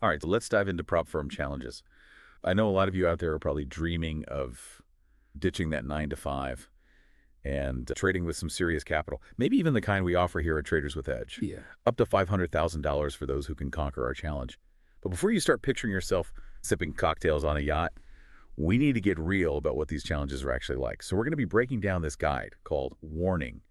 All right, so let's dive into prop firm challenges. I know a lot of you out there are probably dreaming of ditching that 9 to 5 and trading with some serious capital, maybe even the kind we offer here at Traders with Edge, Yeah. up to $500,000 for those who can conquer our challenge. But before you start picturing yourself sipping cocktails on a yacht, we need to get real about what these challenges are actually like. So we're going to be breaking down this guide called Warning.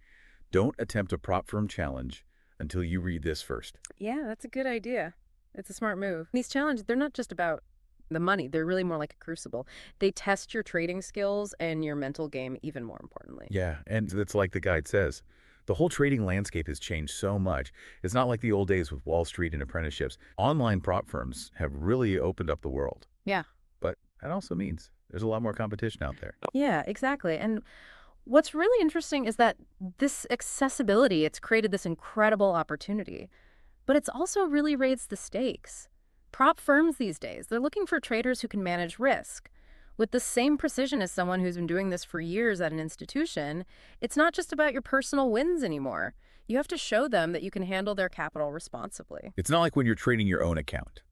Don't attempt a prop firm challenge until you read this first. Yeah, that's a good idea. It's a smart move. These challenges, they're not just about the money. They're really more like a crucible. They test your trading skills and your mental game even more importantly. Yeah, and it's like the guide says. The whole trading landscape has changed so much. It's not like the old days with Wall Street and apprenticeships. Online prop firms have really opened up the world. Yeah. But that also means there's a lot more competition out there. Yeah, exactly. And what's really interesting is that this accessibility, it's created this incredible opportunity, but it's also really raised the stakes. Prop firms these days, they're looking for traders who can manage risk. With the same precision as someone who's been doing this for years at an institution, it's not just about your personal wins anymore. You have to show them that you can handle their capital responsibly. It's not like when you're trading your own account,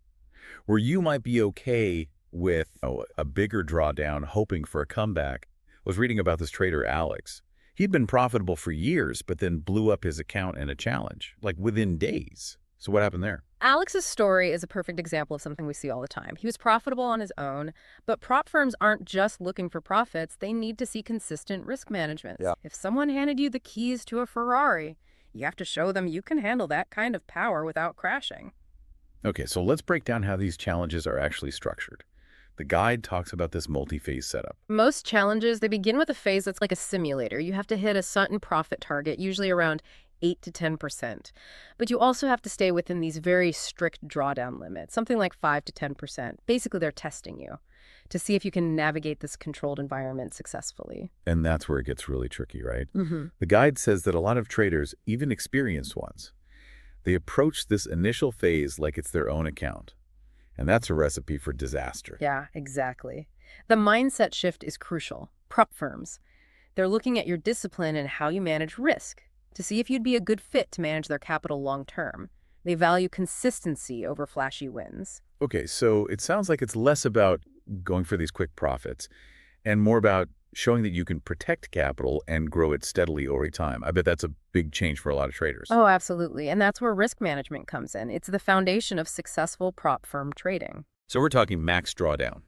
where you might be okay with a bigger drawdown, hoping for a comeback. I was reading about this trader, Alex. He'd been profitable for years, but then blew up his account in a challenge, like within days. So what happened there? Alex's story is a perfect example of something we see all the time. He was profitable on his own, but prop firms aren't just looking for profits. They need to see consistent risk management. Yeah. If someone handed you the keys to a Ferrari, you have to show them you can handle that kind of power without crashing. Okay, so let's break down how these challenges are actually structured. The guide talks about this multi-phase setup. Most challenges, they begin with a phase that's like a simulator. You have to hit a certain profit target, usually around 8 to 10%. But you also have to stay within these very strict drawdown limits, something like 5 to 10%. Basically, they're testing you to see if you can navigate this controlled environment successfully. And that's where it gets really tricky, right? Mm-hmm. The guide says that a lot of traders, even experienced ones, they approach this initial phase like it's their own account. And that's a recipe for disaster. Yeah, exactly. The mindset shift is crucial. Prop firms, they're looking at your discipline and how you manage risk to see if you'd be a good fit to manage their capital long term. They value consistency over flashy wins. Okay, so it sounds like it's less about going for these quick profits and more about showing that you can protect capital and grow it steadily over time. I bet that's a big change for a lot of traders. Oh, absolutely. And that's where risk management comes in. It's the foundation of successful prop firm trading. So we're talking max drawdown,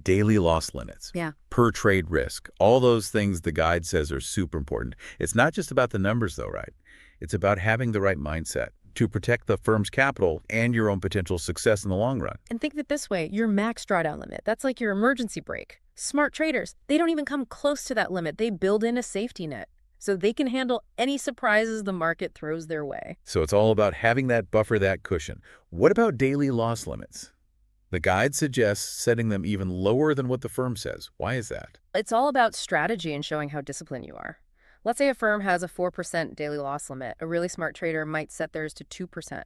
daily loss limits, Yeah. per trade risk. All those things the guide says are super important. It's not just about the numbers though, right? It's about having the right mindset to protect the firm's capital and your own potential success in the long run. And think of it this way, your max drawdown limit, that's like your emergency brake. Smart traders, they don't even come close to that limit. They build in a safety net so they can handle any surprises the market throws their way. So it's all about having that buffer, that cushion. What about daily loss limits? The guide suggests setting them even lower than what the firm says. Why is that? It's all about strategy and showing how disciplined you are. Let's say a firm has a 4% daily loss limit. A really smart trader might set theirs to 2%.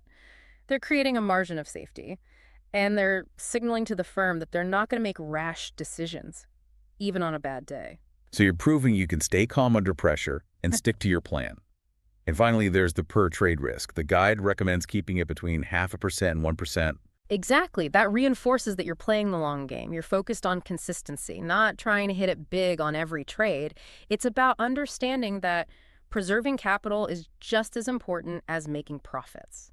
They're creating a margin of safety, and they're signaling to the firm that they're not going to make rash decisions, even on a bad day. So you're proving you can stay calm under pressure and stick to your plan. And finally, there's the per trade risk. The guide recommends keeping it between 0.5% and 1%. Exactly. That reinforces that you're playing the long game. You're focused on consistency, not trying to hit it big on every trade. It's about understanding that preserving capital is just as important as making profits,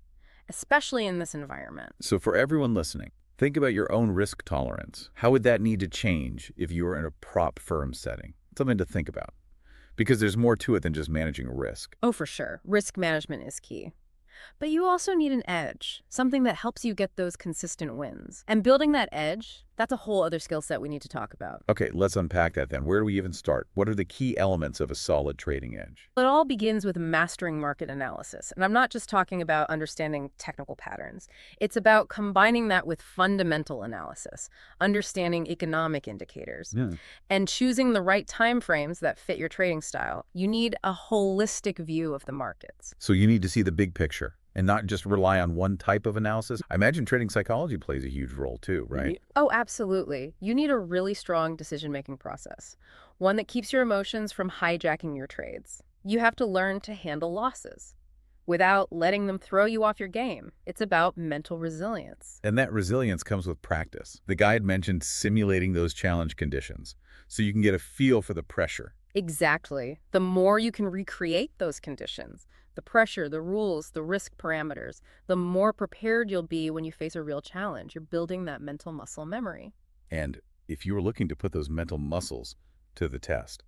especially in this environment. So for everyone listening, think about your own risk tolerance. How would that need to change if you were in a prop firm setting? Something to think about. Because there's more to it than just managing risk. Oh, for sure. Risk management is key. But you also need an edge, something that helps you get those consistent wins. And building that edge, that's a whole other skill set we need to talk about. Okay, let's unpack that then. Where do we even start? What are the key elements of a solid trading edge? It all begins with mastering market analysis. And I'm not just talking about understanding technical patterns. It's about combining that with fundamental analysis, understanding economic indicators, and choosing the right time frames that fit your trading style. You need a holistic view of the markets. So you need to see the big picture and not just rely on one type of analysis. I imagine trading psychology plays a huge role too, right? Oh, absolutely. You need a really strong decision-making process, one that keeps your emotions from hijacking your trades. You have to learn to handle losses, without letting them throw you off your game. It's about mental resilience. And that resilience comes with practice. The guide mentioned simulating those challenge conditions so you can get a feel for the pressure. Exactly. The more you can recreate those conditions, the pressure, the rules, the risk parameters, the more prepared you'll be when you face a real challenge. You're building that mental muscle memory. And if you are looking to put those mental muscles to the test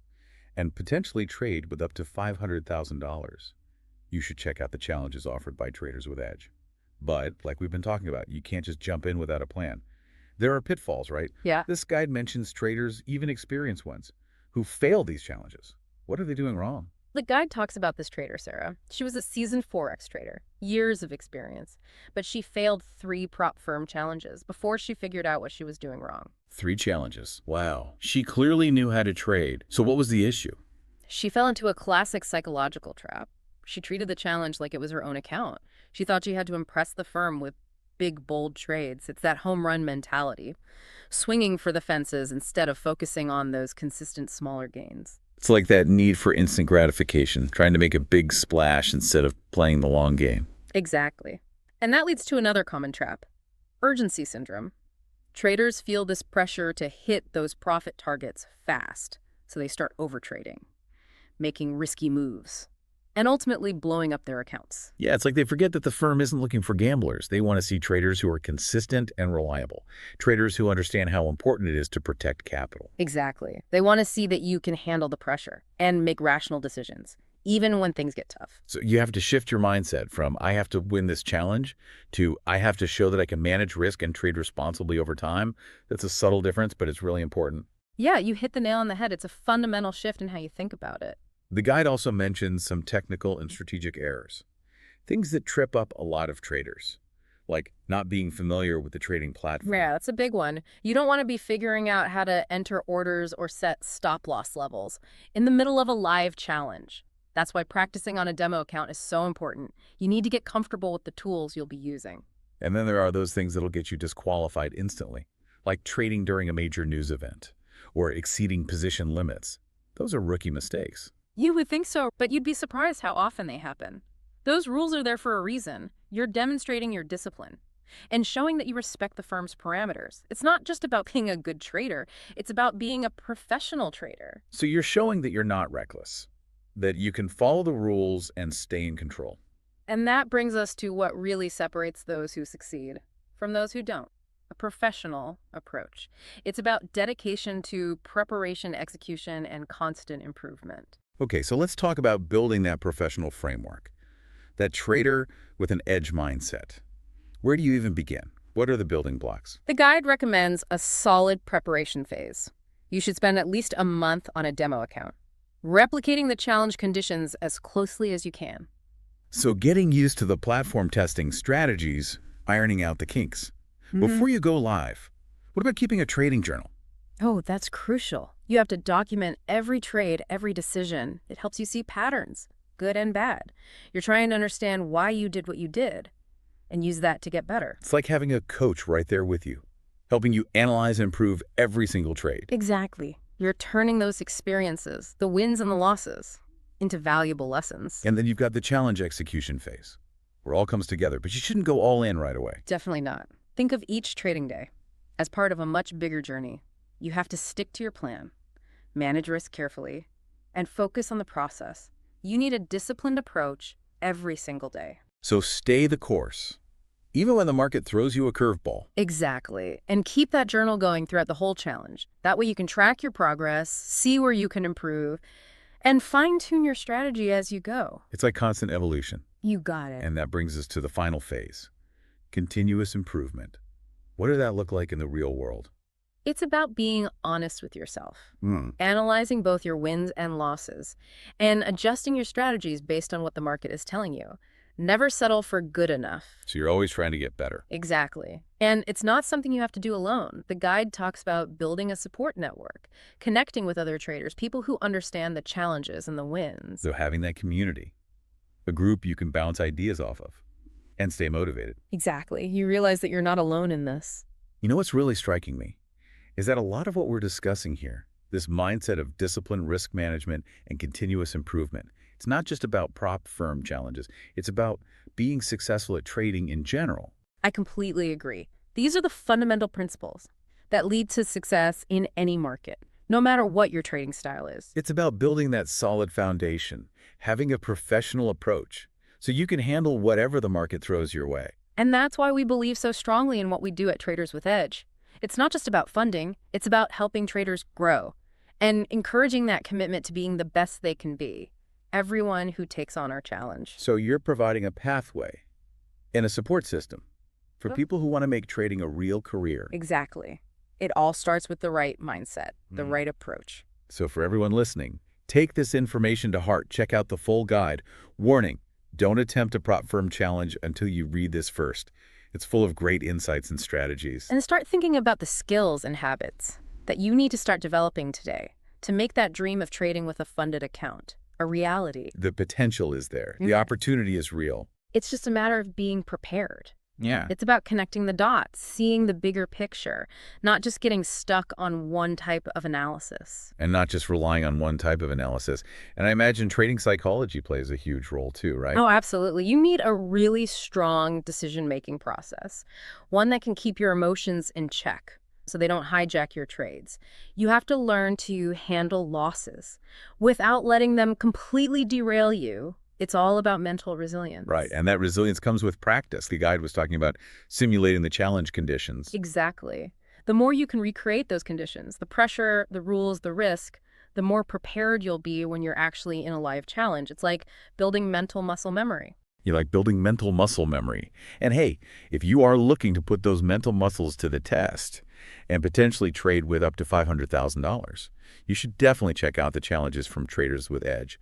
and potentially trade with up to $500,000, you should check out the challenges offered by Traders with Edge. But, like we've been talking about, you can't just jump in without a plan. There are pitfalls, right? Yeah. This guide mentions traders, even experienced ones, who fail these challenges. What are they doing wrong? The guide talks about this trader, Sarah. She was a seasoned Forex trader, years of experience, but she failed 3 prop firm challenges before she figured out what she was doing wrong. 3 challenges. Wow. She clearly knew how to trade. So what was the issue? She fell into a classic psychological trap. She treated the challenge like it was her own account. She thought she had to impress the firm with big, bold trades. It's that home run mentality, swinging for the fences instead of focusing on those consistent smaller gains. It's like that need for instant gratification, trying to make a big splash instead of playing the long game. Exactly. And that leads to another common trap, urgency syndrome. Traders feel this pressure to hit those profit targets fast, so they start overtrading, making risky moves, and ultimately blowing up their accounts. Yeah, it's like they forget that the firm isn't looking for gamblers. They want to see traders who are consistent and reliable, traders who understand how important it is to protect capital. Exactly. They want to see that you can handle the pressure and make rational decisions, even when things get tough. So you have to shift your mindset from I have to win this challenge to I have to show that I can manage risk and trade responsibly over time. That's a subtle difference, but it's really important. Yeah, you hit the nail on the head. It's a fundamental shift in how you think about it. The guide also mentions some technical and strategic errors, things that trip up a lot of traders, like not being familiar with the trading platform. Yeah, that's a big one. You don't want to be figuring out how to enter orders or set stop loss levels in the middle of a live challenge. That's why practicing on a demo account is so important. You need to get comfortable with the tools you'll be using. And then there are those things that'll get you disqualified instantly, like trading during a major news event or exceeding position limits. Those are rookie mistakes. You would think so, but you'd be surprised how often they happen. Those rules are there for a reason. You're demonstrating your discipline and showing that you respect the firm's parameters. It's not just about being a good trader. It's about being a professional trader. So you're showing that you're not reckless, that you can follow the rules and stay in control. And that brings us to what really separates those who succeed from those who don't. A professional approach. It's about dedication to preparation, execution, and constant improvement. Okay, so let's talk about building that professional framework, that trader with an edge mindset. Where do you even begin? What are the building blocks? The guide recommends a solid preparation phase. You should spend at least a month on a demo account, replicating the challenge conditions as closely as you can. So getting used to the platform testing strategies, ironing out the kinks. Before you go live, what about keeping a trading journal? Oh, that's crucial. You have to document every trade, every decision. It helps you see patterns, good and bad. You're trying to understand why you did what you did and use that to get better. It's like having a coach right there with you, helping you analyze and improve every single trade. Exactly. You're turning those experiences, the wins and the losses, into valuable lessons. And then you've got the challenge execution phase, where it all comes together, but you shouldn't go all in right away. Definitely not. Think of each trading day as part of a much bigger journey. You have to stick to your plan, manage risk carefully, and focus on the process. You need a disciplined approach every single day. So stay the course, even when the market throws you a curveball. Exactly. And keep that journal going throughout the whole challenge. That way you can track your progress, see where you can improve, and fine-tune your strategy as you go. It's like constant evolution. You got it. And that brings us to the final phase, continuous improvement. What does that look like in the real world? It's about being honest with yourself, analyzing both your wins and losses, and adjusting your strategies based on what the market is telling you. Never settle for good enough. So you're always trying to get better. Exactly. And it's not something you have to do alone. The guide talks about building a support network, connecting with other traders, people who understand the challenges and the wins. So having that community, a group you can bounce ideas off of and stay motivated. Exactly. You realize that you're not alone in this. You know what's really striking me is that a lot of what we're discussing here, this mindset of discipline, risk management, and continuous improvement, It's not just about prop firm challenges. It's about being successful at trading in general. I completely agree. These are the fundamental principles that lead to success in any market, no matter what your trading style is. It's about building that solid foundation, having a professional approach, so you can handle whatever the market throws your way. And that's why we believe so strongly in what we do at Traders with Edge. It's not just about funding, it's about helping traders grow and encouraging that commitment to being the best they can be. Everyone who takes on our challenge. So you're providing a pathway and a support system for Yep. people who want to make trading a real career. Exactly. It all starts with the right mindset, the right approach. So for everyone listening, take this information to heart. Check out the full guide. Warning, don't attempt a prop firm challenge until you read this first. It's full of great insights and strategies. And start thinking about the skills and habits that you need to start developing today to make that dream of trading with a funded account a reality. The potential is there. The opportunity is real. It's just a matter of being prepared. Yeah. It's about connecting the dots, seeing the bigger picture, not just getting stuck on one type of analysis. And not just relying on one type of analysis. And I imagine trading psychology plays a huge role too, right? Oh, absolutely. You need a really strong decision-making process, one that can keep your emotions in check so they don't hijack your trades. You have to learn to handle losses without letting them completely derail you. It's all about mental resilience. Right, and that resilience comes with practice. The guide was talking about simulating the challenge conditions. Exactly. The more you can recreate those conditions, the pressure, the rules, the risk, the more prepared you'll be when you're actually in a live challenge. It's like building mental muscle memory. You're like building mental muscle memory. And hey, if you are looking to put those mental muscles to the test and potentially trade with up to $500,000, you should definitely check out the challenges from Traders with Edge.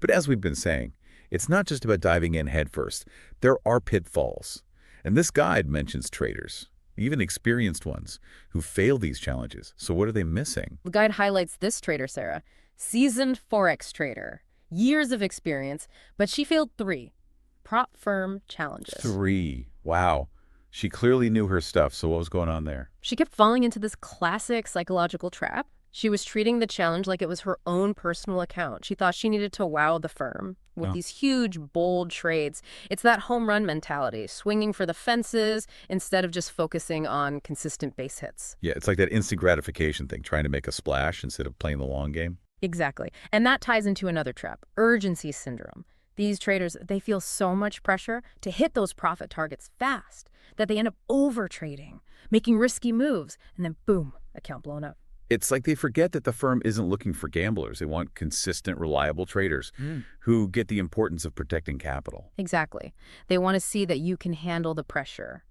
But as we've been saying, it's not just about diving in headfirst. There are pitfalls. And this guide mentions traders, even experienced ones, who fail these challenges. So what are they missing? The guide highlights this trader, Sarah, seasoned Forex trader, years of experience, but she failed 3 prop firm challenges. 3. Wow. She clearly knew her stuff, so what was going on there? She kept falling into this classic psychological trap. She was treating the challenge like it was her own personal account. She thought she needed to wow the firm with these huge, bold trades. It's that home run mentality, swinging for the fences instead of just focusing on consistent base hits. Yeah, it's like that instant gratification thing, trying to make a splash instead of playing the long game. Exactly. And that ties into another trap, urgency syndrome. These traders, they feel so much pressure to hit those profit targets fast that they end up over-trading, making risky moves, and then boom, account blown up. It's like they forget that the firm isn't looking for gamblers. They want consistent, reliable traders who get the importance of protecting capital. Exactly. They want to see that you can handle the pressure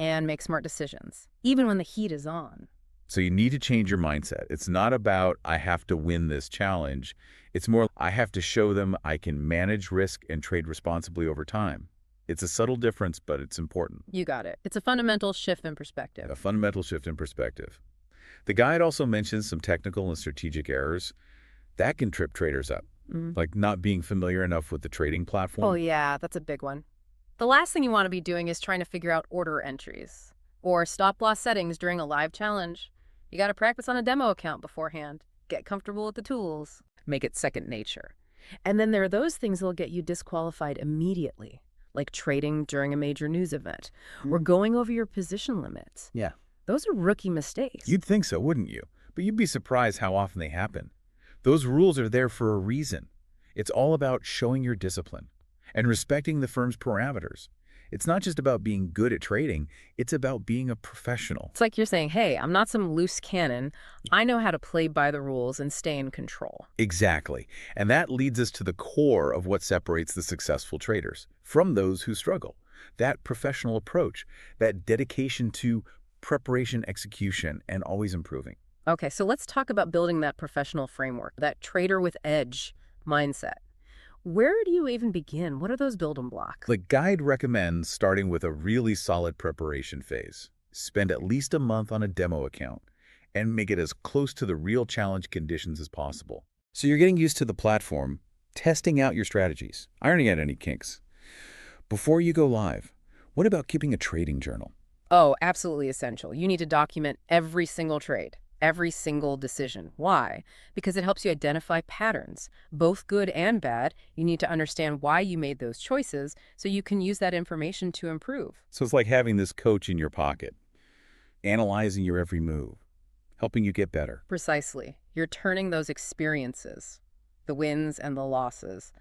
and make smart decisions, even when the heat is on. So you need to change your mindset. It's not about, I have to win this challenge. It's more, I have to show them I can manage risk and trade responsibly over time. It's a subtle difference, but it's important. You got it. It's a fundamental shift in perspective. A fundamental shift in perspective. The guide also mentions some technical and strategic errors that can trip traders up, like not being familiar enough with the trading platform. Oh, yeah, that's a big one. The last thing you want to be doing is trying to figure out order entries or stop-loss settings during a live challenge. You got to practice on a demo account beforehand. Get comfortable with the tools. Make it second nature. And then there are those things that will get you disqualified immediately, like trading during a major news event or going over your position limits. Yeah. Those are rookie mistakes. You'd think so, wouldn't you? But you'd be surprised how often they happen. Those rules are there for a reason. It's all about showing your discipline and respecting the firm's parameters. It's not just about being good at trading, it's about being a professional. It's like you're saying, hey, I'm not some loose cannon. I know how to play by the rules and stay in control. Exactly. And that leads us to the core of what separates the successful traders from those who struggle. That professional approach, that dedication to preparation, execution, and always improving. Okay, so let's talk about building that professional framework, that trader with edge mindset. Where do you even begin? What are those building blocks? The guide recommends starting with a really solid preparation phase. Spend at least a month on a demo account and make it as close to the real challenge conditions as possible. So you're getting used to the platform, testing out your strategies, ironing out any kinks. Before you go live, what about keeping a trading journal? Oh, absolutely essential. You need to document every single trade, every single decision. Why? Because it helps you identify patterns, both good and bad. You need to understand why you made those choices so you can use that information to improve. So it's like having this coach in your pocket, analyzing your every move, helping you get better. Precisely. You're turning those experiences, the wins and the losses,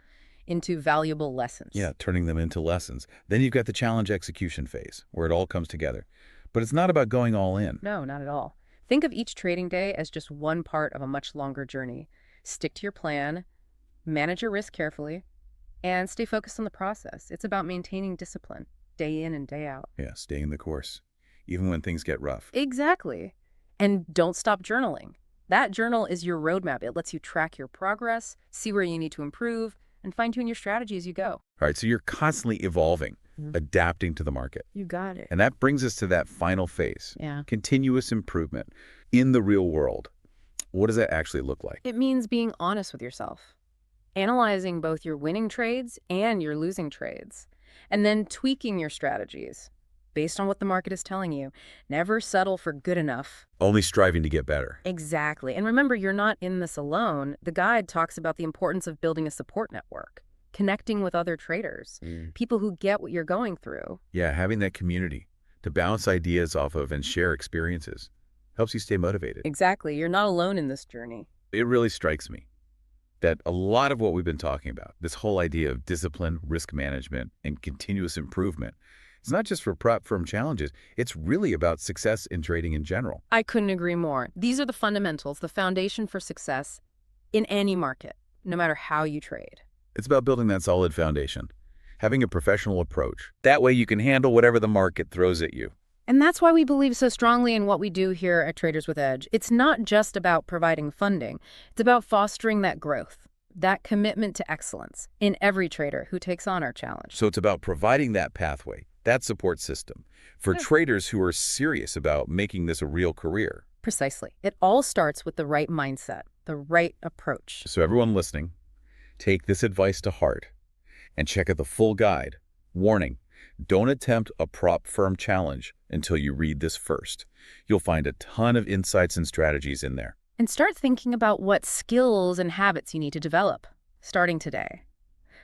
into valuable lessons. Yeah, turning them into lessons. Then you've got the challenge execution phase, where it all comes together. But it's not about going all in. No, not at all. Think of each trading day as just one part of a much longer journey. Stick to your plan, manage your risk carefully, and stay focused on the process. It's about maintaining discipline, day in and day out. Yeah, staying the course, even when things get rough. Exactly. And don't stop journaling. That journal is your roadmap. It lets you track your progress, see where you need to improve, and fine-tune your strategy as you go. All right, so you're constantly evolving, adapting to the market. You got it. And that brings us to that final phase, Yeah. continuous improvement in the real world. What does that actually look like? It means being honest with yourself, analyzing both your winning trades and your losing trades, and then tweaking your strategies based on what the market is telling you. Never settle for good enough. Only striving to get better. Exactly. And remember, you're not in this alone. The guide talks about the importance of building a support network, connecting with other traders, people who get what you're going through. Yeah, having that community to bounce ideas off of and share experiences helps you stay motivated. Exactly. You're not alone in this journey. It really strikes me that a lot of what we've been talking about, this whole idea of discipline, risk management, and continuous improvement, it's not just for prop firm challenges. It's really about success in trading in general. I couldn't agree more. These are the fundamentals, the foundation for success in any market, no matter how you trade. It's about building that solid foundation, having a professional approach. That way you can handle whatever the market throws at you. And that's why we believe so strongly in what we do here at Traders with Edge. It's not just about providing funding. It's about fostering that growth, that commitment to excellence in every trader who takes on our challenge. So it's about providing that pathway, that support system, for traders who are serious about making this a real career. Precisely. It all starts with the right mindset, the right approach. So everyone listening, take this advice to heart and check out the full guide. Warning, don't attempt a prop firm challenge until you read this first. You'll find a ton of insights and strategies in there. And start thinking about what skills and habits you need to develop, starting today,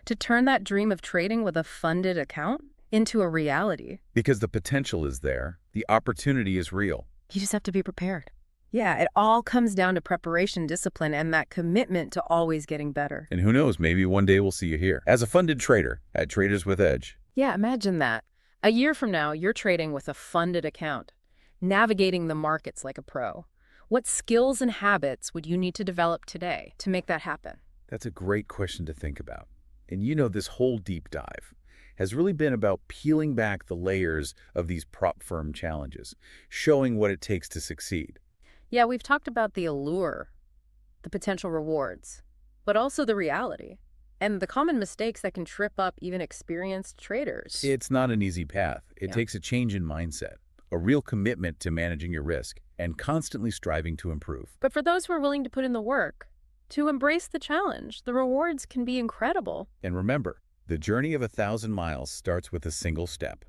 to turn that dream of trading with a funded account into a reality. Because the potential is there, the opportunity is real. You just have to be prepared. Yeah, it all comes down to preparation, discipline, and that commitment to always getting better. And who knows, maybe one day we'll see you here as a funded trader at Traders with Edge. Yeah, imagine that. A year from now, you're trading with a funded account, navigating the markets like a pro. What skills and habits would you need to develop today to make that happen? That's a great question to think about. And you know, this whole deep dive has really been about peeling back the layers of these prop firm challenges, showing what it takes to succeed. Yeah, we've talked about the allure, the potential rewards, but also the reality and the common mistakes that can trip up even experienced traders. It's not an easy path. It Yeah. takes a change in mindset, a real commitment to managing your risk, and constantly striving to improve. But for those who are willing to put in the work, to embrace the challenge, the rewards can be incredible. And remember, the journey of 1,000 miles starts with a single step.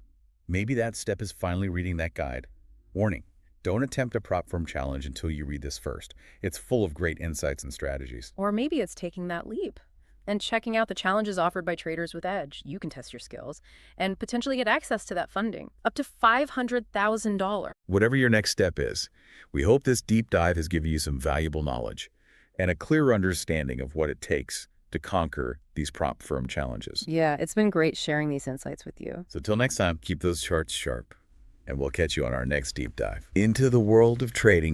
Maybe that step is finally reading that guide. Warning, don't attempt a prop firm challenge until you read this first. It's full of great insights and strategies. Or maybe it's taking that leap and checking out the challenges offered by Traders with Edge. You can test your skills and potentially get access to that funding, up to $500,000. Whatever your next step is, we hope this deep dive has given you some valuable knowledge and a clear understanding of what it takes to conquer these prop firm challenges. Yeah, it's been great sharing these insights with you. So till next time, keep those charts sharp, and we'll catch you on our next deep dive into the world of trading.